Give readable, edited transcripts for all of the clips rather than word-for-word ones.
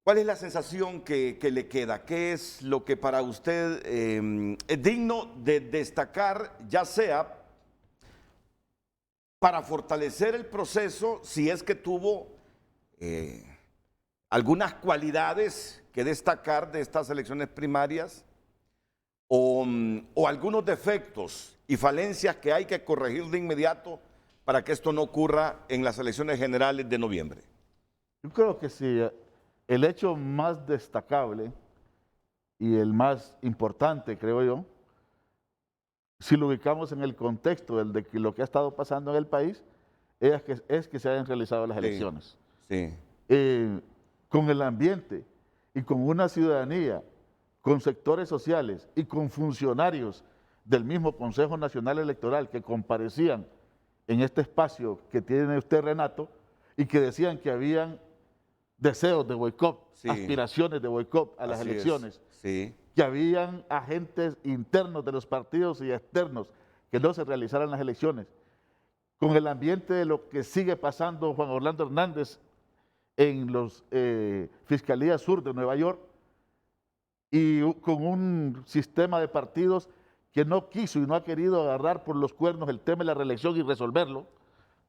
¿Cuál es la sensación que le queda? ¿Qué es lo que para usted es digno de destacar, ya sea para fortalecer el proceso, si es que tuvo eh, algunas cualidades que destacar de estas elecciones primarias o algunos defectos y falencias que hay que corregir de inmediato para que esto no ocurra en las elecciones generales de noviembre? Yo creo que sí, el hecho más destacable y el más importante, creo yo, si lo ubicamos en el contexto del de que lo que ha estado pasando en el país, es que se hayan realizado las Sí, elecciones. sí, Eh, con el ambiente y con una ciudadanía, con sectores sociales y con funcionarios del mismo Consejo Nacional Electoral que comparecían en este espacio que tiene usted, Renato, y que decían que habían deseos de boicot, sí, aspiraciones de boicot a las así es, elecciones, sí, que habían agentes internos de los partidos y externos que no se realizaran las elecciones, con el ambiente de lo que sigue pasando Juan Orlando Hernández en los Fiscalía Sur de Nueva York y con un sistema de partidos que no quiso y no ha querido agarrar por los cuernos el tema de la reelección y resolverlo.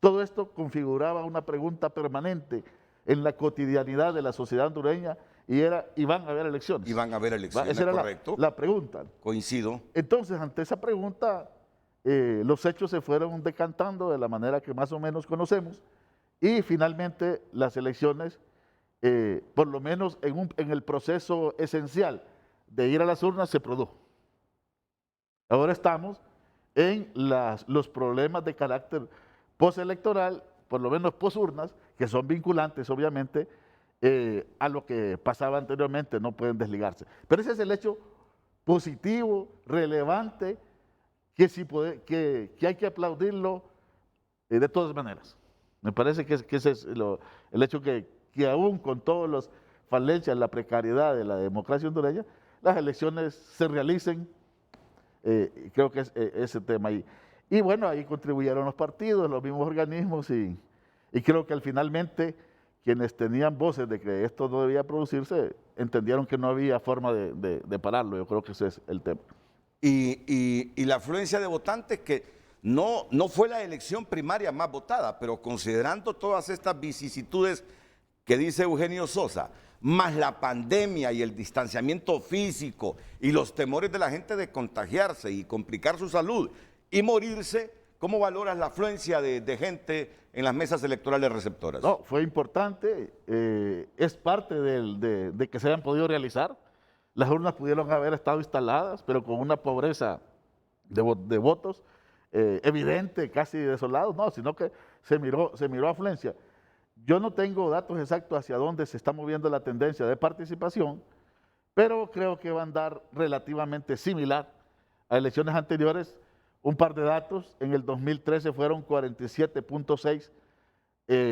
Todo esto configuraba una pregunta permanente en la cotidianidad de la sociedad hondureña y era, ¿y van a haber elecciones? y van a haber elecciones, Esa era correcto, la pregunta. coincido. Entonces, ante esa pregunta, los hechos se fueron decantando de la manera que más o menos conocemos y finalmente las elecciones, por lo menos en el proceso esencial de ir a las urnas, se produjo. Ahora estamos en los problemas de carácter postelectoral, por lo menos posurnas, que son vinculantes, obviamente, a lo que pasaba anteriormente, no pueden desligarse. Pero ese es el hecho positivo, relevante, que, que hay que aplaudirlo de todas maneras. Me parece que ese es el hecho que aún con todas las falencias, la precariedad de la democracia hondureña, las elecciones se realicen. Creo que es ese tema ahí. Y bueno, ahí contribuyeron los partidos, los mismos organismos y creo que al finalmente quienes tenían voces de que esto no debía producirse entendieron que no había forma de pararlo. Yo creo que ese es el tema. Y la afluencia de votantes que no fue la elección primaria más votada, pero considerando todas estas vicisitudes que dice Eugenio Sosa, más la pandemia y el distanciamiento físico y los temores de la gente de contagiarse y complicar su salud y morirse, ¿cómo valoras la afluencia de gente en las mesas electorales receptoras? No, fue importante, es parte de que se hayan podido realizar. Las urnas pudieron haber estado instaladas, pero con una pobreza de votos evidente, casi desolados, no, sino que se miró afluencia. Yo no tengo datos exactos hacia dónde se está moviendo la tendencia de participación, pero creo que va a andar relativamente similar a elecciones anteriores. Un par de datos, en el 2013 fueron 47.6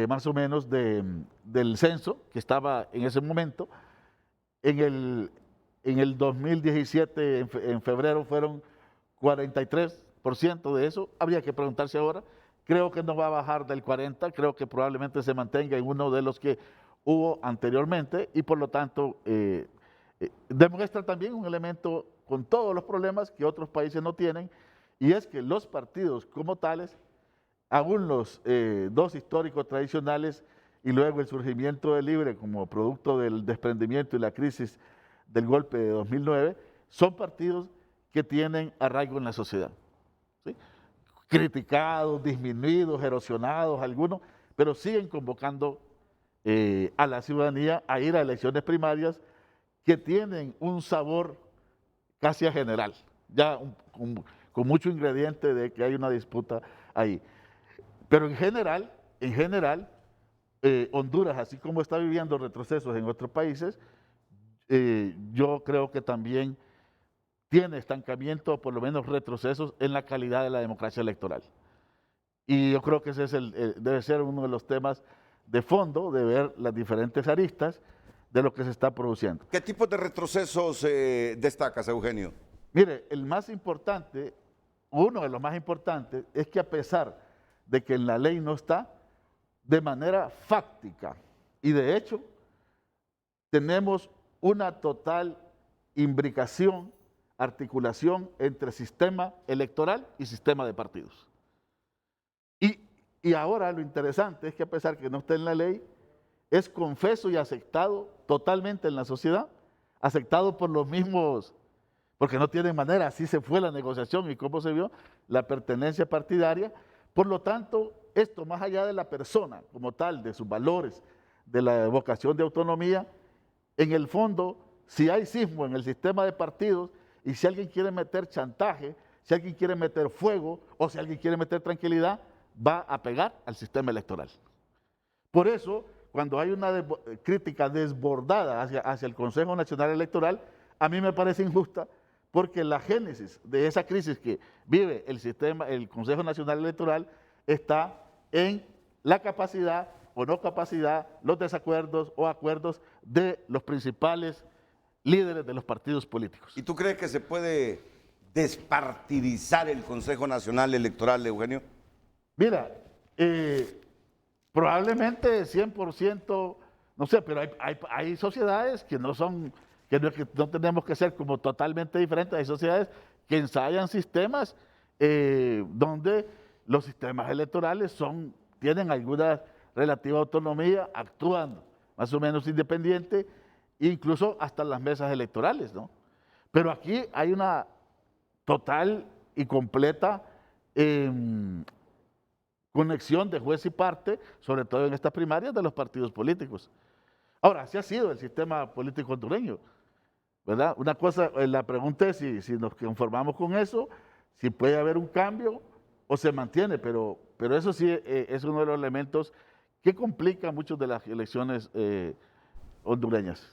más o menos del censo que estaba en ese momento. En el 2017, en febrero, fueron 43% de eso. Habría que preguntarse ahora. Creo que no va a bajar del 40, creo que probablemente se mantenga en uno de los que hubo anteriormente y por lo tanto demuestra también un elemento con todos los problemas que otros países no tienen y es que los partidos como tales, aún los dos históricos tradicionales y luego el surgimiento del Libre como producto del desprendimiento y la crisis del golpe de 2009, son partidos que tienen arraigo en la sociedad. ¿Sí? Criticados, disminuidos, erosionados algunos, pero siguen convocando a la ciudadanía a ir a elecciones primarias que tienen un sabor casi a general, ya con mucho ingrediente de que hay una disputa ahí. Pero en general, Honduras, así como está viviendo retrocesos en otros países, yo creo que también tiene estancamiento, por lo menos retrocesos en la calidad de la democracia electoral. Y yo creo que ese debe ser uno de los temas de fondo, de ver las diferentes aristas de lo que se está produciendo. ¿Qué tipo de retrocesos destacas, Eugenio? Mire, el más importante, uno de los más importantes, es que a pesar de que en la ley no está, de manera fáctica y de hecho, tenemos una total imbricación, articulación entre sistema electoral y sistema de partidos. Y ahora lo interesante es que a pesar que no está en la ley, es confeso y aceptado totalmente en la sociedad, aceptado por los mismos, porque no tienen manera, así se fue la negociación y cómo se vio la pertenencia partidaria. Por lo tanto, esto más allá de la persona como tal, de sus valores, de la vocación de autonomía, en el fondo, si hay sismo en el sistema de partidos y si alguien quiere meter chantaje, si alguien quiere meter fuego o si alguien quiere meter tranquilidad, va a pegar al sistema electoral. Por eso, cuando hay una crítica desbordada hacia el Consejo Nacional Electoral, a mí me parece injusta porque la génesis de esa crisis que vive el Consejo Nacional Electoral está en la capacidad o no capacidad, los desacuerdos o acuerdos de los principales líderes de los partidos políticos. ¿Y tú crees que se puede despartidizar el Consejo Nacional Electoral, Eugenio? Mira, probablemente 100%, no sé, pero hay sociedades que no son, que no tenemos que ser como totalmente diferentes. Hay sociedades que ensayan sistemas donde los sistemas electorales tienen alguna relativa autonomía, actúan más o menos independiente, incluso hasta las mesas electorales, ¿no? Pero aquí hay una total y completa conexión de juez y parte, sobre todo en estas primarias de los partidos políticos. Ahora, así ha sido el sistema político hondureño, ¿verdad? Una cosa, la pregunta es si nos conformamos con eso, si puede haber un cambio o se mantiene, pero eso sí es uno de los elementos que complica muchas de las elecciones hondureñas.